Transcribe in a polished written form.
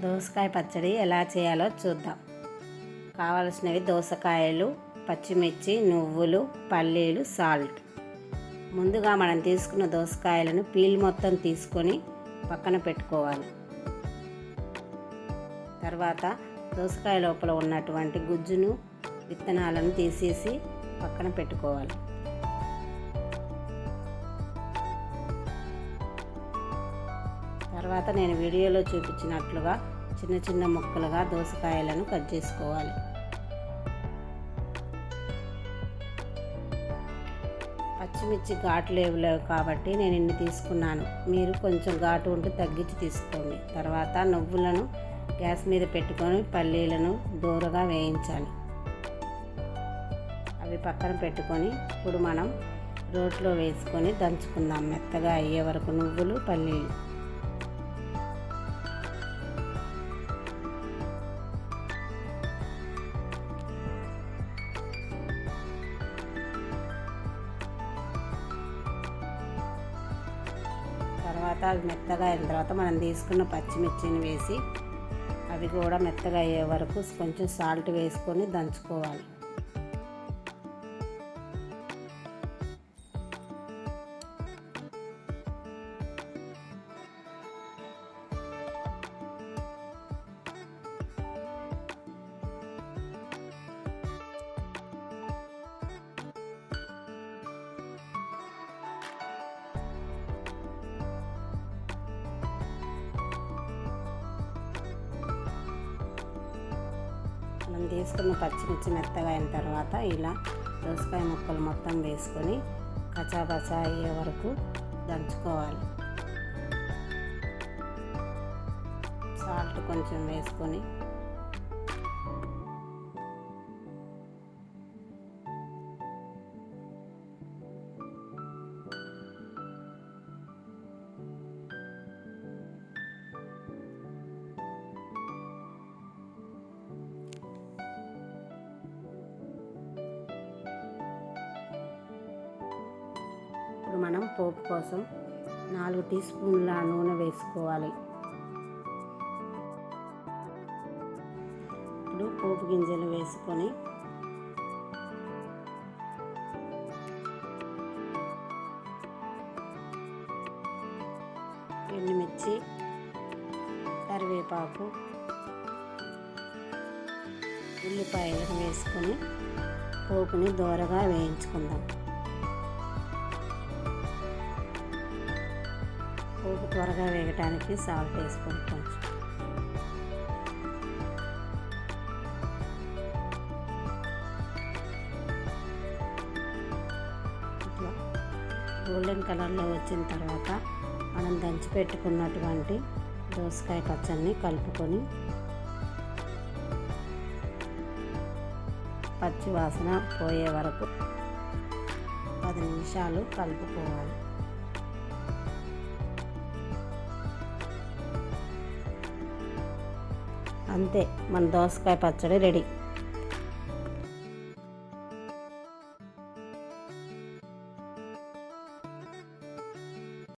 దోసకాయ పచ్చడి ఎలా చేయాలో చూద్దాం. కావలసినవి దోసకాయలు, పచ్చిమిర్చి, నువ్వులు, పల్లీలు, సాల్ట్. ముందుగా మనం తీసుకున్న దోసకాయలను పీల్ మొత్తం తీసుకొని పక్కన పెట్టుకోవాలి. తర్వాత దోసకాయ లోపల ఉన్నటువంటి గుజ్జును, విత్తనాలను తీసేసి పక్కన పెట్టుకోవాలి. తర్వాత నేను వీడియోలో చూపించినట్లుగా చిన్న చిన్న ముక్కలుగా దోసకాయలను కట్ చేసుకోవాలి. పచ్చిమిర్చి ఘాటు లేవు కాబట్టి నేను ఇన్ని తీసుకున్నాను. మీరు కొంచెం ఘాటు ఉంటే తగ్గించి తీసుకోండి. తర్వాత నువ్వులను గ్యాస్ మీద పెట్టుకొని పల్లీలను దూరగా వేయించాలి. అవి పక్కన పెట్టుకొని ఇప్పుడు మనం రోట్లో వేసుకొని దంచుకుందాం. మెత్తగా అయ్యే వరకు నువ్వులు, పల్లీలు. తర్వాత అవి మెత్తగా అయిన తర్వాత మనం తీసుకున్న పచ్చిమిర్చిని వేసి అవి కూడా మెత్తగా అయ్యే వరకు కొంచెం సాల్ట్ వేసుకొని దంచుకోవాలి. మనం తీసుకున్న పచ్చిమిర్చి మెత్తగా అయిన తర్వాత ఇలా దోసకాయ ముక్కలు మొత్తం వేసుకొని కచాపచా అయ్యే వరకు దంచుకోవాలి. సాల్ట్ కొంచెం వేసుకొని ఇప్పుడు మనం పోపు కోసం 4 టీ స్పూన్ల నూనె వేసుకోవాలి. ఇప్పుడు పోపు గింజలు వేసుకొని ఎండుమిర్చి, కరివేపాకు, ఉల్లిపాయలను వేసుకొని పోపుని దోరగా వేయించుకుందాం. పోపు త్వరగా వేగటానికి సాల్ట్ వేసుకొని కొంచెం ఇట్లా గోల్డెన్ కలర్లో వచ్చిన తర్వాత మనం దంచి పెట్టుకున్నటువంటి దోసకాయ పచ్చడిని కలుపుకొని పచ్చి వాసన పోయే వరకు 10 నిమిషాలు కలుపుకోవాలి. అంతే, మన దోసకాయ పచ్చడి రెడీ.